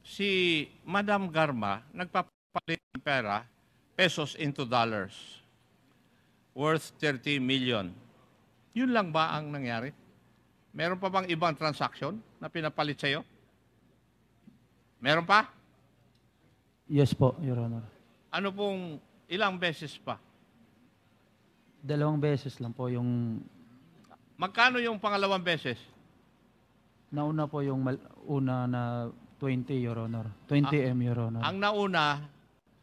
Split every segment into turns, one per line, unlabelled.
si Madam Garma nagpapalit ng pera, pesos into dollars, worth 30 million. Yun lang ba ang nangyari? Meron pa bang ibang transaction na pinapalit sa'yo? Meron pa?
Yes po, Your Honor.
Ano pong ilang beses pa?
2 beses lang po yung
Magkano yung pangalawang beses?
nauna po yung una na 20, Your Honor. 20 M, Your Honor.
Ang nauna,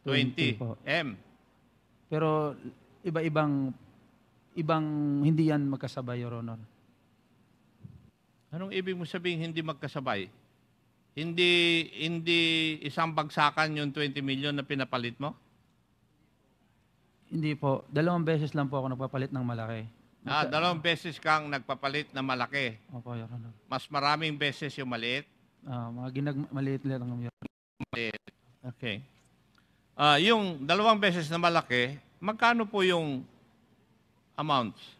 20
po.
M.
Pero ibang hindi yan magkasabay, Your Honor.
Anong ibig mo sabihin hindi magkasabay? Hindi isang bagsakan yung 20 million na pinapalit mo?
Hindi po. 2 beses lang po ako nagpapalit ng malaki.
2 beses kang nagpapalit na malaki.
Opo, Your Honor.
Mas maraming beses yung maliit?
Mga maliit lang, Your Honor.
Maliit. Okay. Yung 2 beses na malaki, magkano po yung amounts?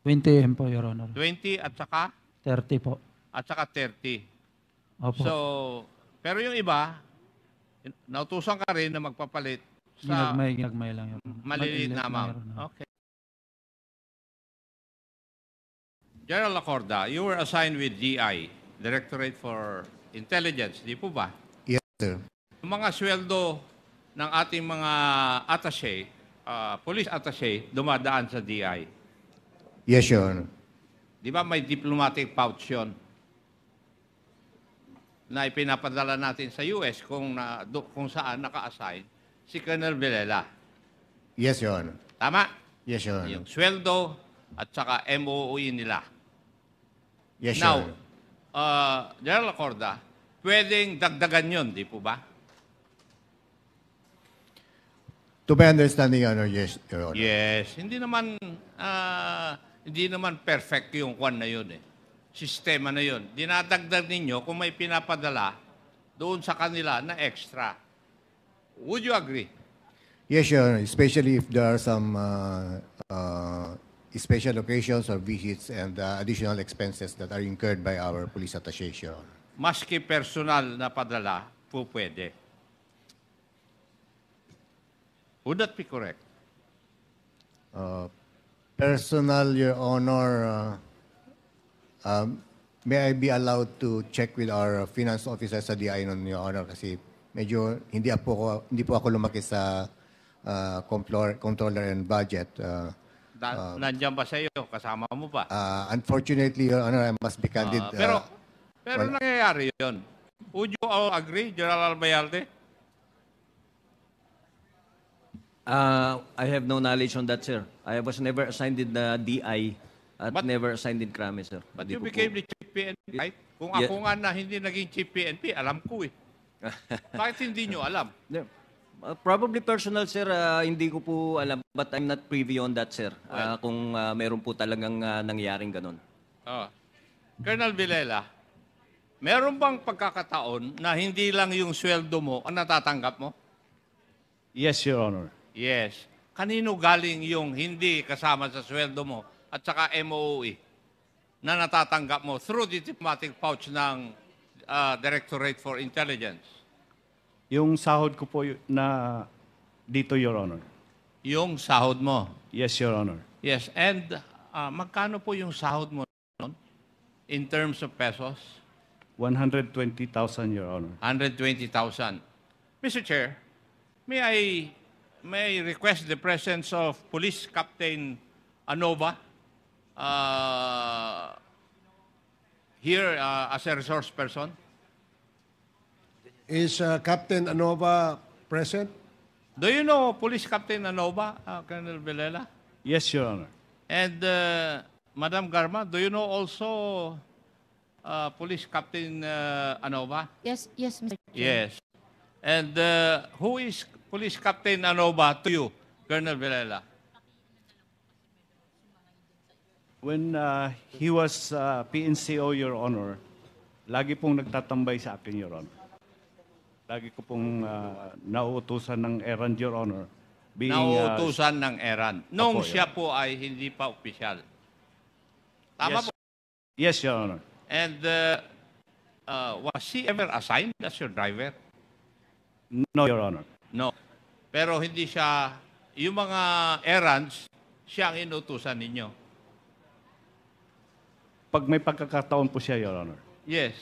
20 M po, Your Honor.
20 at saka?
30 po.
At saka 30.
Opo.
So, pero yung iba, nautusan ka rin na magpapalit sa
Ginagmay lang, Your Honor.
maliliit na amount. Okay. General Acorda, you were assigned with DI, Directorate for Intelligence, di po ba?
Yes, sir.
Yung mga sweldo ng ating mga attaché, police attaché, dumadaan sa DI.
Yes, Your Honor.
Di ba may diplomatic pouch yun na ipinapadala natin sa US kung saan naka-assign si Colonel Villela.
Yes, Your Honor.
Tama?
Yes, Your Honor.
Yung sweldo at saka MOE nila.
Yes, Your
Now,
Honor.
General Acorda, pwedeng dagdagan yun, di po ba?
To my understanding, Your Honor, yes, Your Honor.
Yes. Hindi naman perfect yung kwan na yun eh. Sistema na yun. Dinadagdag ninyo kung may pinapadala doon sa kanila na extra. Would you agree?
Yes, Your Honor, especially if there are some special occasions or visits and additional expenses that are incurred by our police attaché, Your Honor.
Maski personal na padala, po pwede. Would that be correct?
Personal, Your Honor, may I be allowed to check with our finance officer sa DI nun, Your Honor, kasi medyo hindi po ako lumaki sa controller and budget.
Nandiyan ba sa iyo? Kasama mo ba?
Unfortunately, Your Honor, I must be candid.
Pero nangyayari yun. Would you all agree, General Albayalde?
I have no knowledge on that, sir. I was never assigned in the DI at never assigned in Krame, sir.
But
Hindi
you
po
became
po.
the Chief PNP, right? Kung
Yeah.
ako nga na hindi naging Chief PNP, alam ko eh. Bakit hindi nyo alam?
Yeah. Probably personal, sir. Hindi ko po alam. But I'm not privy on that, sir. Kung meron po talagang nangyaring ganun.
Colonel Villela, meron bang pagkakataon na hindi lang yung sweldo mo ang natatanggap mo?
Yes, Your Honor.
Yes. Kanino galing yung hindi kasama sa sweldo mo at saka MOE na natatanggap mo through the diplomatic pouch ng Directorate for Intelligence?
Yung sahod ko po na dito, Your Honor.
Yung sahod mo?
Yes, Your Honor.
Yes. And magkano po yung sahod mo noon in terms of pesos?
120,000, Your Honor.
120,000. Mr. Chair, may I request the presence of Police Captain Anova here as a resource person?
Is Captain Anova present?
Do you know Police Captain Anova, Colonel Villela?
Yes, Your Honor.
And Madam Garma, do you know also Police Captain Anova?
Yes, Mr. Chair.
Yes. And who is Police Captain Anova to you, Colonel Villela?
When he was PNCO, Your Honor, lagi pong nagtatambay sa akin, Your Honor. Lagi ko pong nauutusan ng errand, Your Honor.
Nauutusan ng errand. Nung
Apo,
siya po ay hindi pa opisyal. Tama
Yes.
po?
Yes, Your Honor.
And was he ever assigned as your driver?
No, Your Honor.
No. Pero hindi siya, yung mga errands, siya ang inutusan ninyo.
Pag may pagkakataon po siya, Your Honor.
Yes.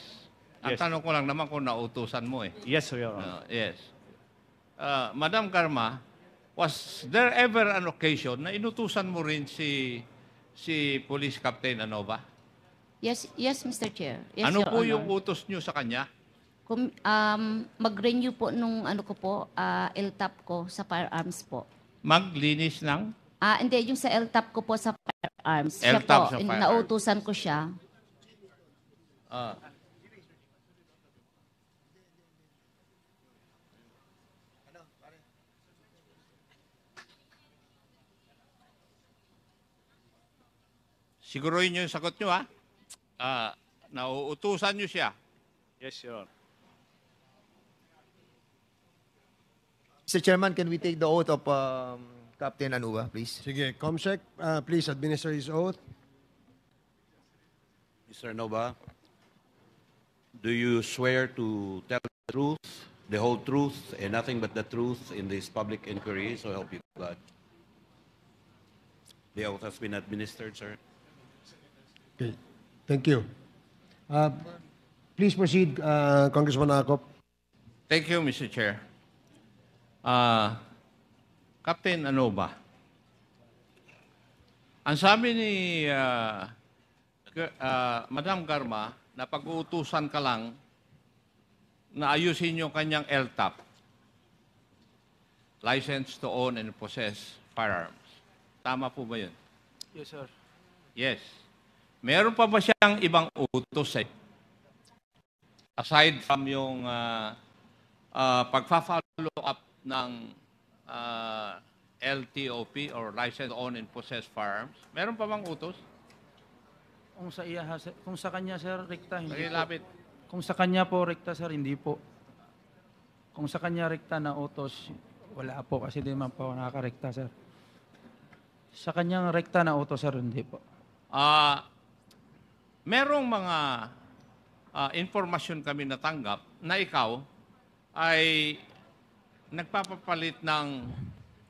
Ang
Yes.
tanong ko lang naman kung nautusan mo eh.
Yes, Your Honor.
Yes. Madam Garma, was there ever an occasion na inutusan mo rin si Police Captain Anova?
Yes, yes, Mr. Chair. Yes,
Ano
Your
po
Honor.
yung utos nyo sa kanya?
Mag-renew po nung ano ko po, LTAP ko sa firearms po.
Maglinis ng?
Hindi, yung sa LTAP ko po sa firearms. Siya
LTAP
po,
sa firearms.
nautusan ko siya.
Siguruhin nyo yung sagot nyo, ha? Nauutusan nyo siya.
Yes, Your Honor.
Mr. Chairman, can we take the oath of Captain Anuba, please?
Sige, Comsec, please administer his oath.
Mr. Nova, do you swear to tell the truth, the whole truth, and nothing but the truth in this public inquiry, so help you God? The oath has been administered, sir.
Okay, thank you. Please proceed, Congressman Akop.
Thank you, Mr. Chair. Captain Anova, ang sabi ni Madam Garma na pag-uutusan ka lang na ayusin yung kanyang LTAP, License to Own and Possess Firearms. Tama po ba yun?
Yes, sir.
Yes. Meron pa ba siyang ibang utos sa'yo? Aside from yung pagpa-follow up ng LTOP or License to Own and Possess Firearms, meron pa bang utos?
Kung sa kanya, sir, rekta, hindi po.
Pakilapit.
Kung sa kanya po, rekta, sir, hindi po. Kung sa kanya rekta na utos, wala po kasi di man po nakakarekta, sir. Sa kanyang rekta na utos, sir, hindi po.
Merong mga informasyon kami natanggap na ikaw ay nagpapapalit ng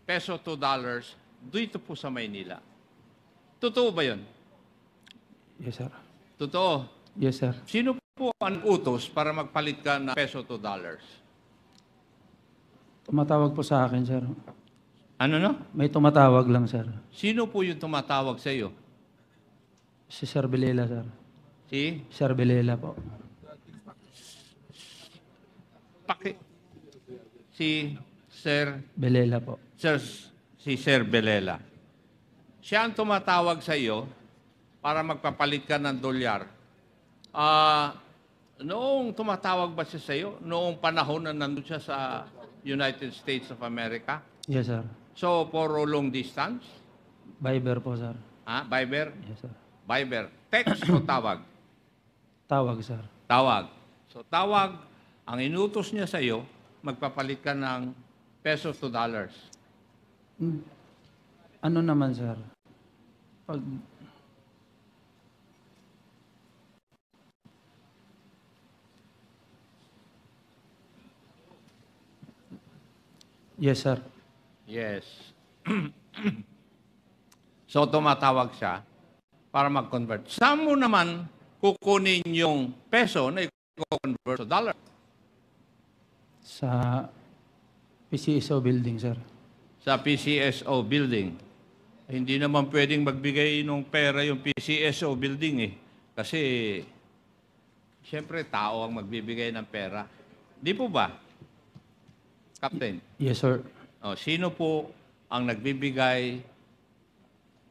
peso to dollars dito po sa Maynila. Totoo ba yun?
Yes, sir.
Totoo.
Yes, sir.
Sino po ang utos para magpalit ka ng peso to dollars?
Tumatawag po sa akin, sir.
Ano no?
May tumatawag lang, sir.
Sino po yung tumatawag sa iyo?
Si Sir Belela, sir.
Si?
Sir Belela po.
Si Sir
Belela po.
si Sir Belela. Siya ang tumatawag sa iyo para magpapalit ka ng dolyar. Noong tumatawag ba siya sa iyo? Noong panahon na nandun siya sa United States of America?
Yes, sir.
So, for a long distance?
Viber po, sir.
Viber?
Yes, sir.
Viber. Text o tawag?
Tawag, sir.
Tawag. So, tawag, ang inutos niya sa iyo, magpapalit ka ng pesos to dollars.
Ano naman, sir? Pag... Yes, sir.
Yes. So, tumatawag siya para mag-convert. Saan mo naman kukunin yung peso na i-convert sa dollar?
Sa PCSO building, sir.
Sa PCSO building. Hindi naman pwedeng magbigay ng pera yung PCSO building eh. Kasi, siyempre, tao ang magbibigay ng pera. Di po ba, Captain?
Yes, sir.
Sino po ang nagbibigay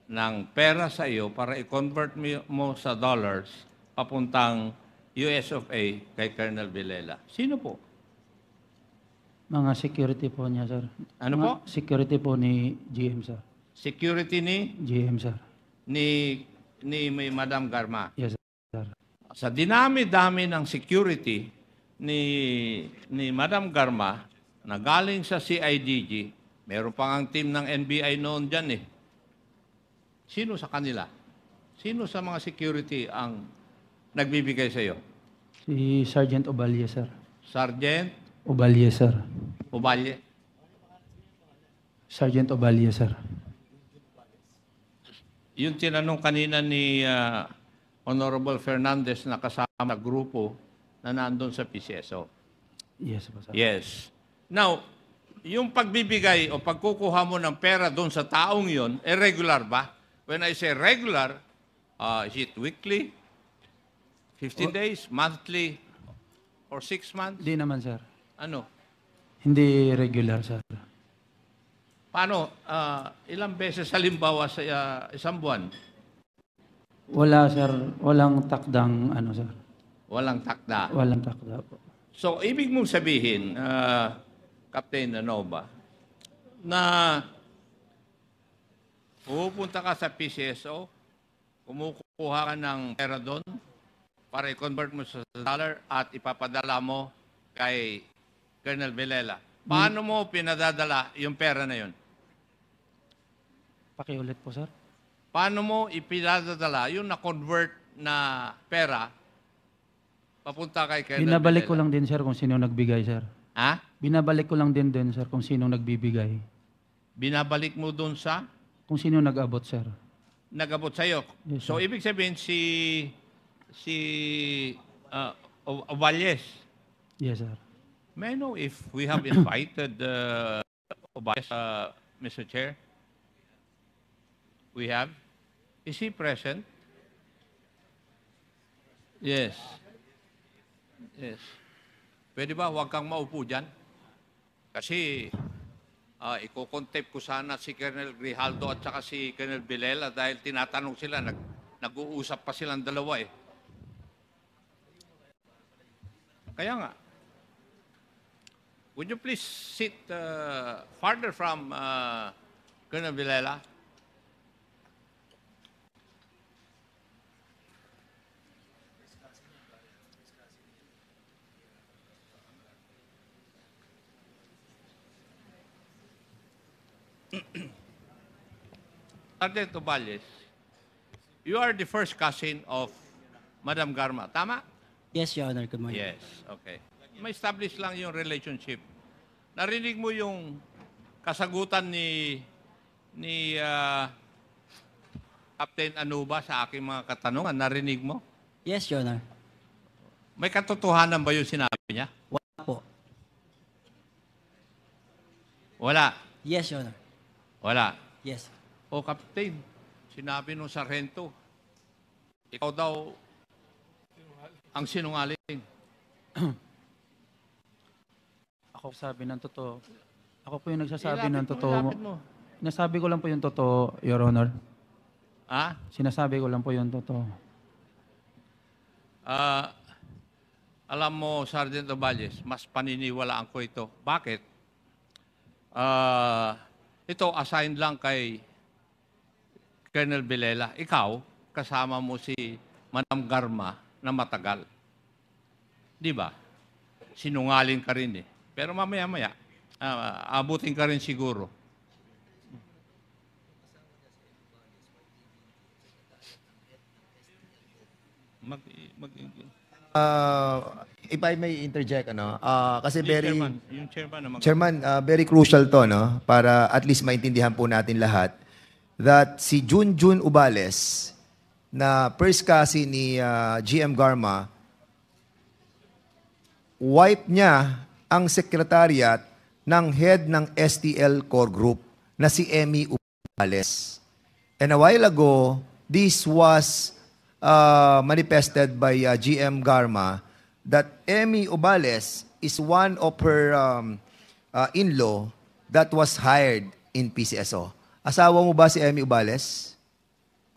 ng pera sa iyo para i-convert mo sa dollars papuntang US of A kay Colonel Vilela? Sino po?
Mga security po niya, sir.
Ano
Mga
po?
Security po ni GM, sir.
Security
GM, sir.
ni Madam Garma.
Yes, sir.
Sa dinami-dami ng security ni Madam Garma na galing sa CIDG, meron pa ang team ng NBI noon dyan eh. Sino sa kanila? Sino sa mga security ang nagbibigay sa iyo?
Si Sergeant Obalye, sir.
Sergeant
Obalye, sir.
Ubalye.
Sergeant Obalye, sir.
Yung tinanong kanina ni Honorable Fernandez na kasama na grupo na nandun sa PCSO.
Yes po, sir.
Yes. Now, yung pagbibigay o pagkukuha mo ng pera doon sa taong yon, regular ba? When I say regular, is it weekly, 15 days, monthly, or 6 months?
Hindi naman, sir.
Ano?
Hindi regular, sir.
Paano? Ilang beses halimbawa sa isang buwan?
Wala, sir. Walang takdang, ano, sir.
Walang takda.
Walang takda po.
So, ibig mong sabihin, Captain Anova, na pupunta ka sa PCSO, kumukuha ka ng pera doon para i-convert mo sa dollar at ipapadala mo kay Colonel Villela. Paano mo pinadadala yung pera na yun?
Pakiulit po, sir.
Paano mo ipinadadala yung na-convert na pera papunta kay Colonel
Binabalik ko
Villela?
lang din, sir, kung sino nagbigay, sir.
Ha?
Binabalik ko lang din, sir, kung sino nagbibigay.
Binabalik mo doon sa
Kung sino nag-abot, sir.
nag-abot sa'yo.
Yes,
So, ibig sabihin, si Ovalles,
Yes, sir.
may I know if we have invited Ovalles, Mr. Chair? We have? Is he present? Yes. Yes. Pwede ba huwag kang maupo dyan? Kasi iko-contact ko sana si Colonel Grijaldo at saka si Colonel Villela dahil tinatanong sila, nag-uusap pa silang dalawa eh. Kaya nga, would you please sit farther from Colonel Villela? Sergeant Oballes, you are the first cousin of Madam Garma, tama?
Yes, Your Honor. Good morning.
Yes, okay. Ma-establish lang yung relationship. Narinig mo yung kasagutan ni Captain Anuba sa aking mga katanungan. Narinig mo?
Yes, Your Honor.
May katotohanan ba yung sinabi niya?
Wala po.
Wala.
Yes, Your Honor.
Wala.
Yes.
O, Captain, sinabi nung sarhento, ikaw daw ang sinungaling.
Ako sabi ng totoo. Ako po yung nagsasabi ng totoo.
Ilapit mo.
Sinasabi ko lang po yung totoo, Your Honor.
Ha?
Sinasabi ko lang po yung totoo.
Alam mo, Sergeant Oballes, mas paniniwalaan ko ito. Bakit? Ito, assigned lang kay Colonel Villela. Ikaw, kasama mo si Madam Garma na matagal. Di ba? Sinungaling ka rin eh. Pero mamaya-maya, abutin ka rin siguro.
If I may interject, kasi
Yung chairman na
Chairman, very crucial to, no? Para at least maintindihan po natin lahat that si Junjun Ubales, na first cousin ni GM Garma, wipe niya ang secretariat ng head ng STL Core Group na si Emmy Ubales. And a while ago, this was manifested by GM Garma that Emmy Ubales is one of her in-law that was hired in PCSO. Asawa mo ba si Emmy Ubales?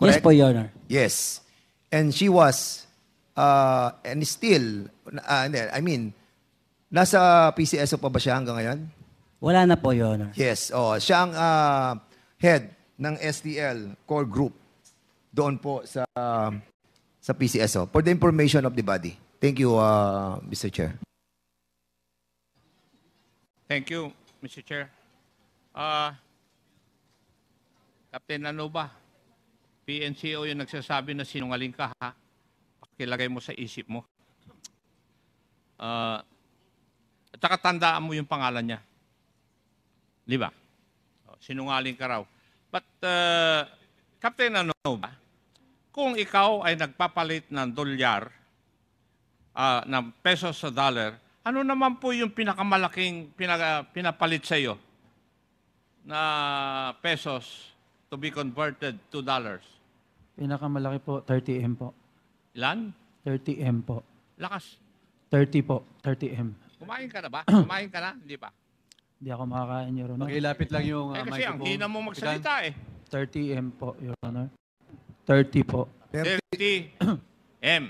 Yes po, Your Honor.
Yes. And she was, and still, nasa PCSO pa ba siya hanggang ngayon?
Wala na po, Your Honor.
Yes. Siya ang head ng STL Core Group doon po sa PCSO. For the information of the body. Thank you, Mr. Chair.
Thank you, Mr. Chair. Captain Anuba, PNCO yung nagsasabi na sinungaling ka, ha? Pakilagay mo sa isip mo. At saka tandaan mo yung pangalan niya. Di ba? Sinungaling ka raw. But, Captain, ano ba? Kung ikaw ay nagpapalit ng dolyar, ng pesos sa dollar, ano naman po yung pinakamalaking pinapalit sa iyo na pesos to be converted to dollars?
Pinakamalaki po, 30M po.
Ilan?
30M po.
Lakas.
30 po, 30M.
Kumain ka na ba? Kumain ka na? Hindi pa.
Hindi ako makakain, Your Honor.
Pakilapit lang yung
Kasi ang hina mo magsalita eh.
30M po, Your Honor. 30 po.
30 M.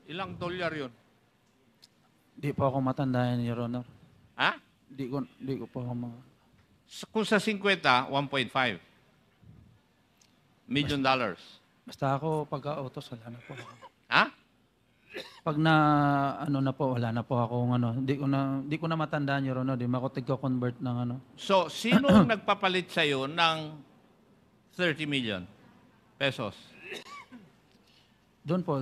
Ilang dolyar yun?
Di po ako matandaan, Your Honor.
Ha?
Di ko po ako
Kung sa 50, 1.5 million dollars.
Basta ako pagka-autos, wala na po ako.
Ha?
Pag na ano na po, wala na po akong ano. Di ko na matandaan, Your Honor. Di makutig ko convert ng ano.
So, sino ang nagpapalit sa iyo ng 30 million pesos?
Doon po,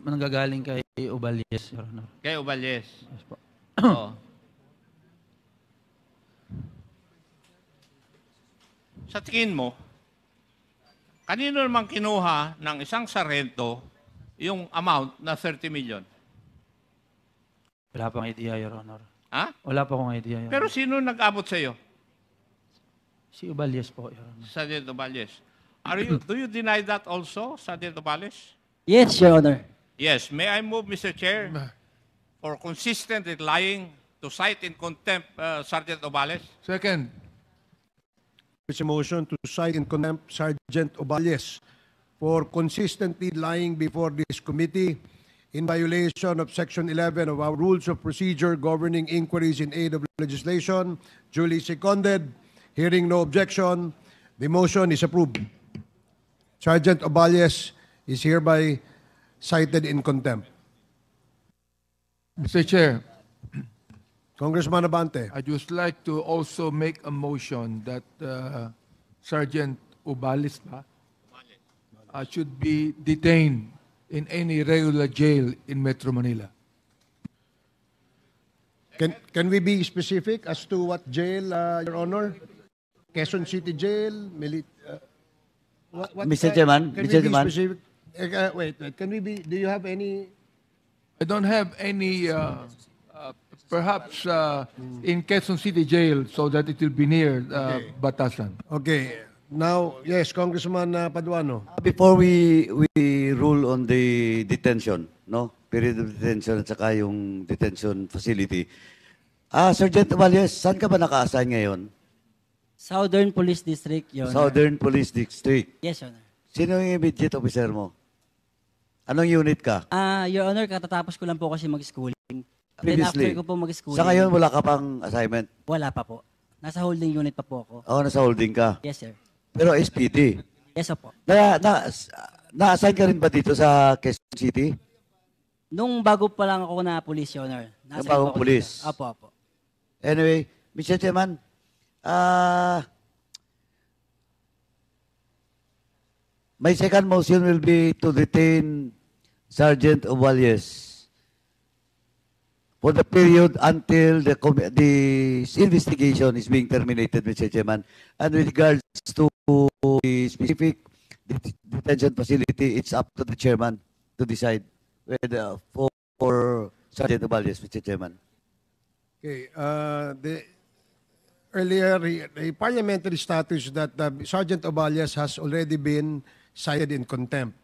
nanggagaling kay Uballes, Your Honor.
Kay Uballes.
Yes po.
Oo. Sa tingin mo, kanino naman kinuha ng isang sarento yung amount na 30 million?
Wala pang idea, Your Honor.
Ha?
Wala pa akong idea, Your
Pero
Honor.
sino nag-abot sa iyo?
Si Uballes po, Your Honor.
Sergeant Uballes. Do you deny that also, Sergeant Uballes?
Yes, Your Honor.
Yes. May I move, Mr. Chair, for consistent in lying to cite in contempt Sergeant Uballes?
Second. It's a motion to cite in contempt Sergeant Oballes for consistently lying before this committee in violation of Section 11 of our Rules of Procedure governing inquiries in aid of legislation. Duly seconded. Hearing no objection, the motion is approved. Sergeant Oballes is hereby cited in contempt.
Mr. Chair,
Congressman Abante.
I'd just like to also make a motion that Sergeant Uballes should be detained in any regular jail in Metro Manila.
Can we be specific as to what jail, Your Honor? Quezon City Jail?
Mr. Chairman,
Can
Mr.
we be
Chairman.
specific? Wait. Can we be? Do you have any?
I don't have any, perhaps in Quezon City Jail so that it will be near Batasan.
Okay. Now, yes, Congressman Paduano.
Before we rule on the detention, no? Period of detention at saka yung detention facility. Sergeant Uballes, saan ka ba naka-assign ngayon?
Southern Police District, Your Honor.
Southern Police District.
Yes, Your Honor.
Sino yung immediate officer mo? Anong unit ka?
Your Honor, katatapos ko lang po kasi mag-schooling. Then
Previously.
after ko po mag-schooling.
Sa ngayon, wala ka pang assignment?
Wala pa po. Nasa holding unit pa po ako.
Nasa holding ka?
Yes, sir.
Pero SPD?
Yes, po.
Na-assign ka rin ba dito sa Quezon City?
Nung bago pa lang ako na police, Your Honor.
Nung bagong police?
Apo.
Anyway, Mr. Chairman, my second motion will be to detain Sergeant Uballes for the period until the investigation is being terminated, Mr. Chairman. And with regards to the specific detention facility, it's up to the chairman to decide whether for Sergeant Uballes, Mr. Chairman.
Okay. Earlier, the parliamentary status that Sergeant Oballes has already been cited in contempt.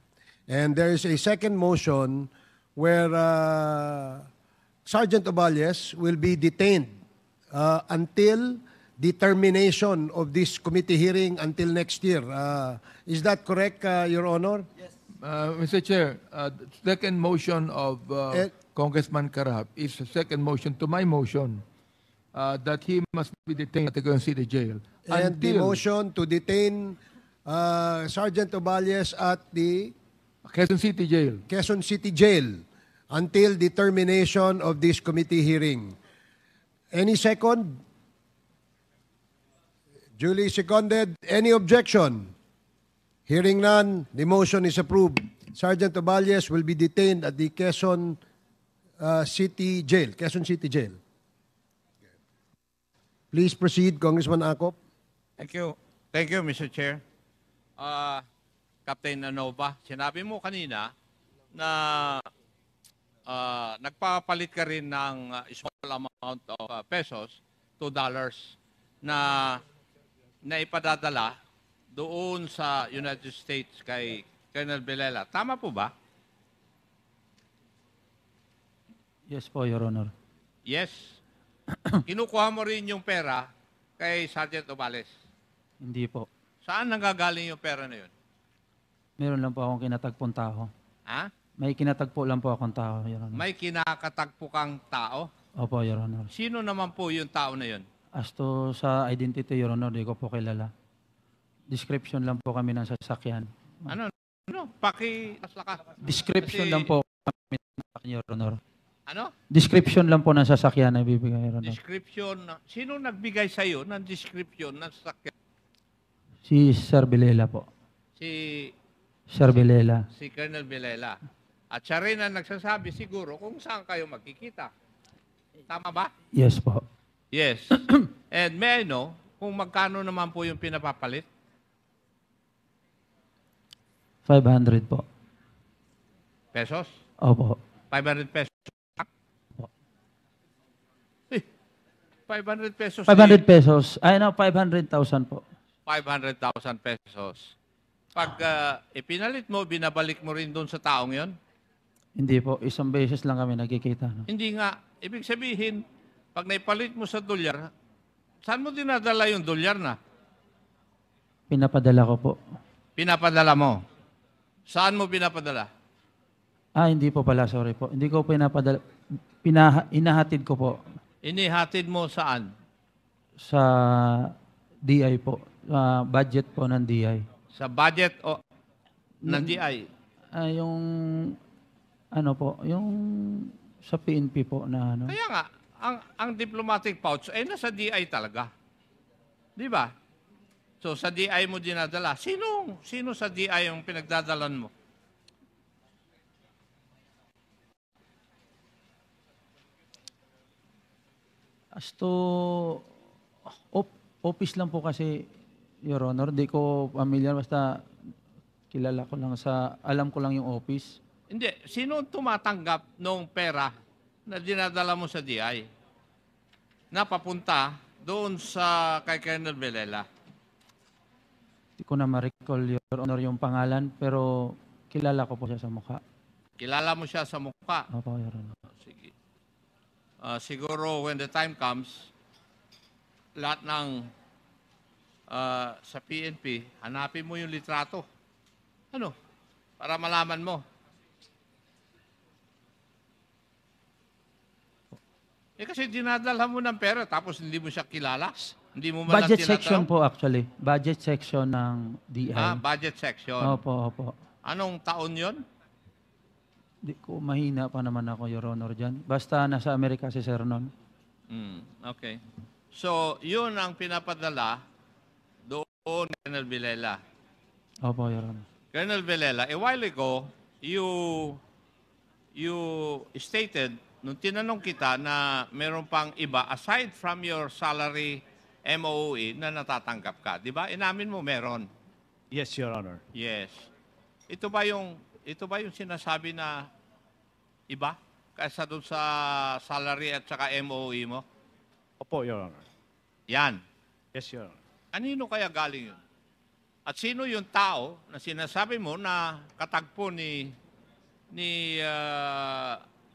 And there is a second motion where Sergeant Oballes will be detained until the termination of this committee hearing until next year. Is that correct, Your Honor?
Yes. Mr. Chair, the second motion of Congressman Karab is the second motion to my motion that he must be detained at the Quezon City Jail.
And the motion to detain Sergeant Oballes at the
Quezon City Jail.
Quezon City Jail until the termination of this committee hearing. Any second? Duly seconded. Any objection? Hearing none, the motion is approved. Sergeant Oballes will be detained at the Quezon City Jail. Quezon City Jail. Please proceed, Congressman Acop.
Thank you. Thank you, Mr. Chair. Captain Anova, sinabi mo kanina na nagpapalit ka rin ng small amount of pesos, $2, na ipadadala doon sa United States kay Colonel Villela. Tama po ba?
Yes po, Your Honor.
Yes. Kinukuha mo rin yung pera kay Sergeant Obales.
Hindi po.
Saan nanggagaling yung pera na yun?
Meron lang po akong kinatagpong tao.
Ha?
May kinatagpo lang po akong tao, Your Honor.
May kinakatagpo kang tao?
Opo, Your Honor.
Sino naman po yung tao na yun?
As to sa identity, Your Honor, di ko po kilala. Description lang po kami ng sasakyan.
Ano? Lakas.
Description
Kasi-
lang po kami ng sasakyan, Your Honor.
Ano?
Description lang po ng sasakyan na ibibigay, Your Honor.
Description. Sino nagbigay sa iyo ng description ng sasakyan?
Si Sir Villela po.
Si
Sir Villela.
Colonel Villela. At siya rin ang nagsasabi siguro kung saan kayo magkikita. Tama ba?
Yes po.
Yes. And may I know kung magkano naman po yung pinapapalit?
500 po.
Pesos?
Opo.
500 pesos?
Opo.
500 pesos.
500 pesos. Ay, no, 500,000 po.
500,000 pesos. Pag ipinalit mo, binabalik mo rin doon sa taong yon?
Hindi po. Isang beses lang kami nagkikita. No?
Hindi nga. Ibig sabihin, pag naipalit mo sa dolyar, saan mo dinadala yung dolyar na?
Pinapadala ko po.
Pinapadala mo. Saan mo pinapadala?
Hindi po pala. Sorry po. Hindi ko pinapadala. Inahatid ko po
Inihatid mo saan?
sa DI po. Budget po ng DI.
Sa budget o ng DI?
Yung ano po, yung sa PNP po na ano.
Kaya nga, ang diplomatic pouch ay nasa DI talaga. Di ba? So, sa DI mo dinadala. Sino sa DI yung pinagdadalan mo?
As to office lang po kasi, Your Honor, di ko familiar, basta kilala ko lang alam ko lang yung office.
Hindi. Sino tumatanggap ng pera na dinadala mo sa DI na papunta doon sa kay Colonel Villela?
Di ko na ma-recall, Your Honor, yung pangalan, pero kilala ko po siya sa mukha.
Kilala mo siya sa mukha?
Opo, Your Honor.
Sige. Siguro when the time comes, lahat ng sa PNP, hanapin mo yung litrato. Ano? Para malaman mo. Kasi dinadala mo ng pera tapos hindi mo siya kilala. Hindi mo man lang
Budget section
tinatanong.
po actually. Budget section ng DI.
Budget section.
Opo.
Anong taon yon?
Di ko mahina pa naman ako, Your Honor, dyan. Basta nasa Amerika si Sir nun.
Okay. So, yun ang pinapadala doon kay Colonel Villela.
Opo, Your Honor.
Colonel Villela, a while ago, you stated, nung tinanong kita na meron pang iba, aside from your salary MOE, na natatanggap ka. Di ba? Inamin mo meron.
Yes, Your Honor.
Yes. Ito ba yung sinasabi na iba? Kaysa doon sa salary at saka MOE mo?
Opo, Your Honor.
Yan.
Yes, Your Honor.
Kanino kaya galing yun? At sino yung tao na sinasabi mo na katagpo ni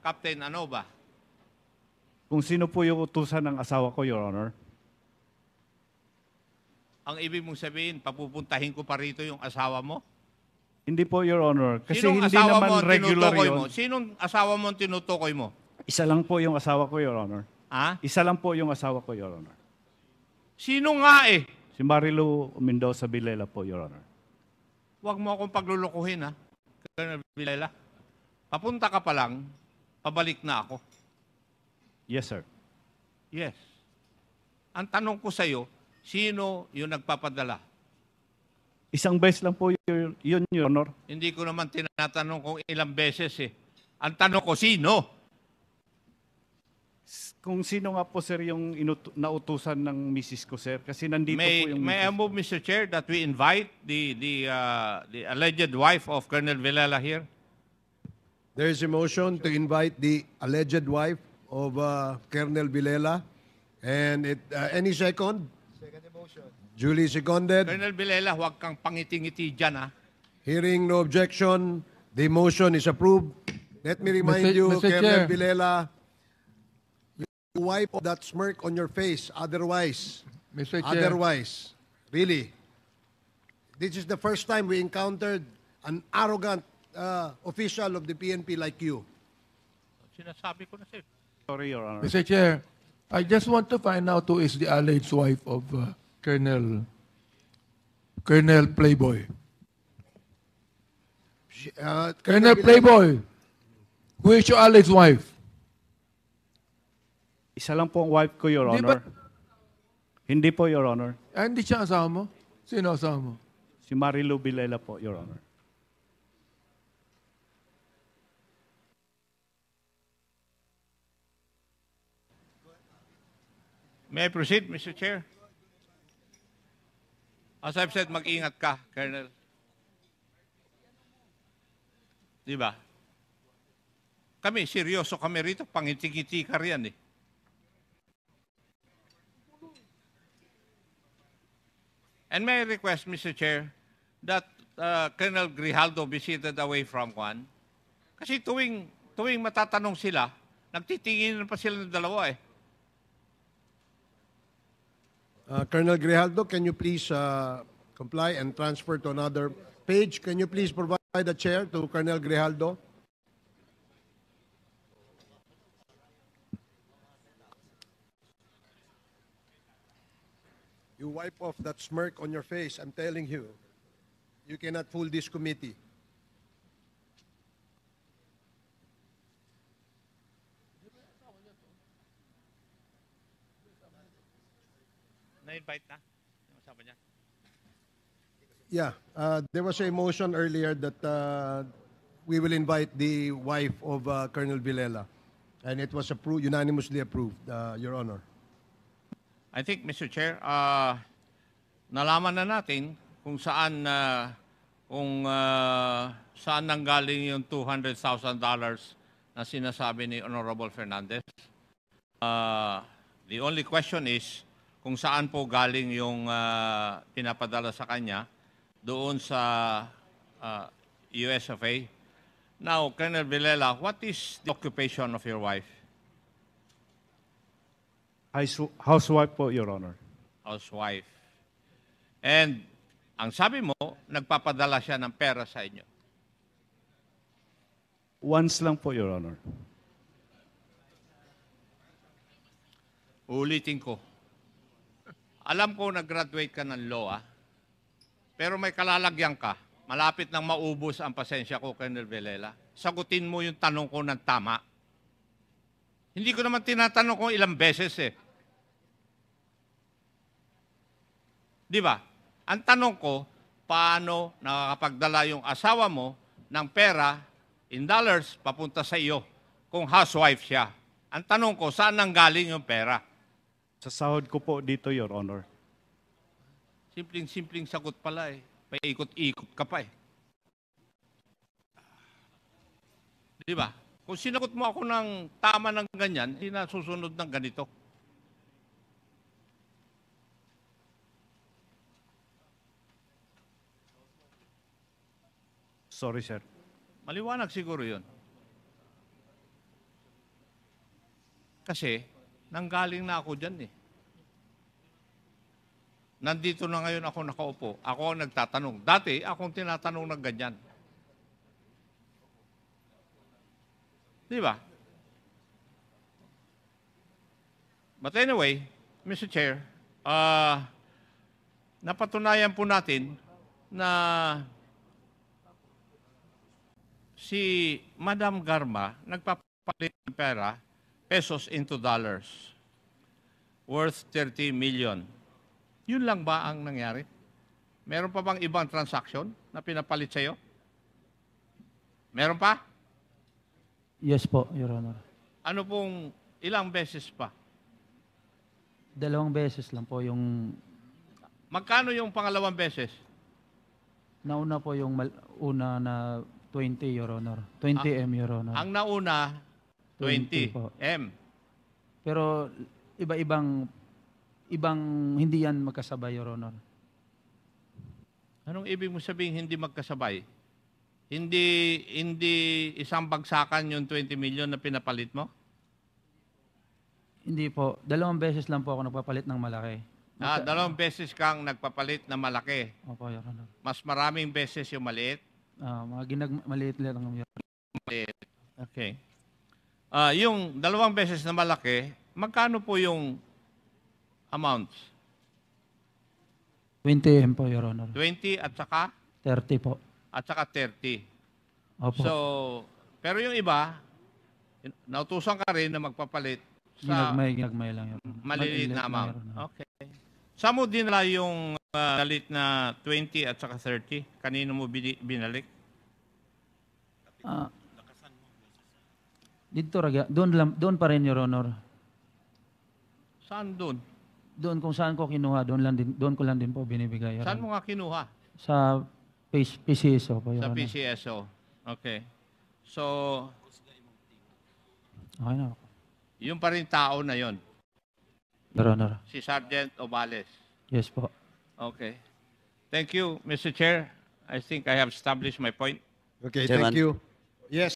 Captain Anova?
Kung sino po yung utusan ng asawa ko, Your Honor?
Ang ibig mong sabihin, papupuntahin ko pa rito yung asawa mo?
Hindi po, Your Honor. Kasi
Sinong
hindi
asawa mo
naman
ang
regular
tinutukoy
yun.
mo? Sinong asawa mo ang tinutukoy mo?
Isa lang po yung asawa ko, Your Honor.
Ha?
Isa lang po yung asawa ko, Your Honor.
Sino nga eh?
Si Marilu Mendoza Villela po, Your Honor.
Huwag mo akong paglulukuhin, ha? Colonel Villela. Papunta ka pa lang, pabalik na ako.
Yes, sir.
Yes. Ang tanong ko sa'yo, sino yung nagpapadala?
Isang beses lang po yun, Your Honor.
Hindi ko naman tinatanong kung ilang beses eh. Ang tanong ko, sino?
Kung sino nga po, sir, yung nautusan ng misis ko, sir. Kasi nandito po yung
May I
misis.
move, Mr. Chair, that we invite the alleged wife of Colonel Villela here?
There is a motion to invite the alleged wife of Colonel Villela. And any second? Second motion. Duly seconded.
Colonel Villela, huwag kang pangiti-ngiti dyan, ha?
Hearing no objection, the motion is approved. Let me remind you,
Mr.
Colonel
Chair.
Villela, you wipe that smirk on your face. Otherwise,
Mr. Chair.
really, this is the first time we encountered an arrogant official of the PNP like you.
Sinasabi ko na sa'yo.
Sorry, Your Honor.
Mr. Chair, I just want to find out who is the alleged wife of Colonel Playboy. Colonel
Villela-
Playboy, who is your alleged wife?
Isa lang po ang wife ko, Your
Hindi
Honor. Hindi po, Your Honor.
Hindi siya asawa mo? Sino asawa mo?
Si Marilu Villela po, Your Honor.
May I proceed, Mr. Chair? As I've said, mag-ingat ka, Colonel. Di ba? Kami, seryoso kami rito. Pangiti-ngiti ka riyan eh. And may I request, Mr. Chair, that Colonel Grijaldo be seated away from Juan? Kasi tuwing matatanong sila, nagtitingin pa sila ng dalawa eh.
Colonel Grijaldo, can you please comply and transfer to another page? Can you please provide the chair to Colonel Grijaldo? You wipe off that smirk on your face. I'm telling you, you cannot fool this committee.
Na-invite na? Yung asawa niya?
Yeah, there was a motion earlier that we will invite the wife of Colonel Villela, and it was unanimously approved, Your Honor.
I think, Mr. Chair, nalaman na natin kung saan nanggaling yung $200,000 na sinasabi ni Honorable Fernandez. The only question is kung saan po galing yung pinapadala sa kanya doon sa US of A. Now, Colonel Villela, what is the occupation of your wife?
Housewife po, Your Honor.
Housewife. And ang sabi mo, nagpapadala siya ng pera sa inyo.
Once lang po, Your Honor.
Uulitin ko. Alam ko nag-graduate ka ng law, pero may kalalagyan ka. Malapit nang maubos ang pasensya ko, Colonel Villela. Sagutin mo yung tanong ko ng tama. Hindi ko naman tinatanong kung ilang beses eh. Di ba? Ang tanong ko, paano nakakapagdala yung asawa mo ng pera in dollars papunta sa iyo kung housewife siya? Ang tanong ko, saan nanggaling yung pera?
Sa sahod ko po dito, Your Honor.
Simpleng-simpleng sagot pala eh. May ikot-ikot ka pa eh. Di ba? Kung sinagot mo ako ng tama ng ganyan, hindi na susunod ng ganito.
Sorry, sir.
Maliwanag siguro yun. Kasi, nanggaling na ako dyan eh. Nandito na ngayon ako nakaupo. Ako ang nagtatanong. Dati, akong tinatanong ng ganyan. Di ba? But anyway, Mr. Chair, napatunayan po natin na si Madam Garma nagpapalit ng pera, pesos into dollars, worth 30 million. Yun lang ba ang nangyari? Meron pa bang ibang transaction na pinapalit sa'yo? Meron pa?
Yes po, Your Honor.
Ano pong ilang beses pa?
2 beses lang po yung
Magkano yung pangalawang beses?
nauna po yung una na 20, Your Honor. 20 M, Your Honor.
Ang nauna, 20
20 po.
M.
Pero ibang hindi yan magkasabay, Your Honor.
Anong ibig mo sabihin hindi magkasabay? Hindi isang bagsakan yung 20 million na pinapalit mo?
Hindi po. 2 beses lang po ako nagpapalit ng malaki.
2 beses kang nagpapalit na malaki.
Opo, Your Honor.
Mas maraming beses yung maliit?
Mga maliit lang, Your Honor.
Maliit. Okay. Yung 2 beses na malaki, magkano po yung amounts?
20 M po, Your Honor.
20 at saka?
30 po.
At saka 30.
Opo.
So, pero yung iba, nautusan ka rin na magpapalit sa
Ginagmay lang, Your Honor.
maliliit na amount.
Your Honor.
Okay. Saan mo dinala yung dalit na 20 at saka 30? Kanino mo binalik?
Dito, doon pa rin, Your Honor.
Saan doon?
Doon kung saan ko kinuha, doon ko lang din po binibigay. Your
Saan
Honor.
mo nga kinuha?
Sa PCSO po, Your
Sa
Honor.
PCSO. Okay. So,
Okay na.
yung pa rin tao na yon,
Your Honor.
si Sergeant Obales.
Yes po.
Okay. Thank you, Mr. Chair. I think I have established my point.
Okay,
Chairman.
thank you. Yes.